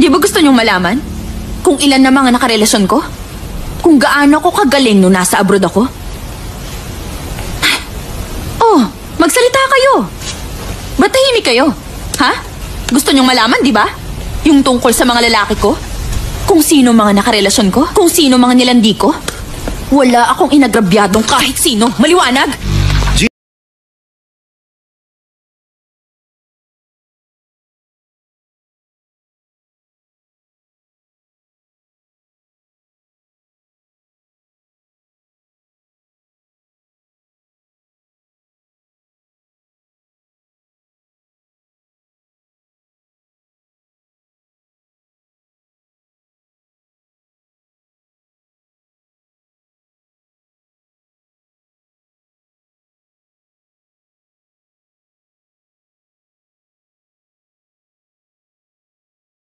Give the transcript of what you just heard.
Di ba gusto niyong malaman? Kung ilan na mga nakarelasyon ko? Kung gaano ko kagaling nung nasa abroad ako? Oh, magsalita kayo. Ba't tahimik kayo? Ha? Gusto niyong malaman, di ba? Yung tungkol sa mga lalaki ko? Kung sino mga nakarelasyon ko? Kung sino mga nilandi ko? Wala akong inagrabyadong kahit sino. Maliwanag?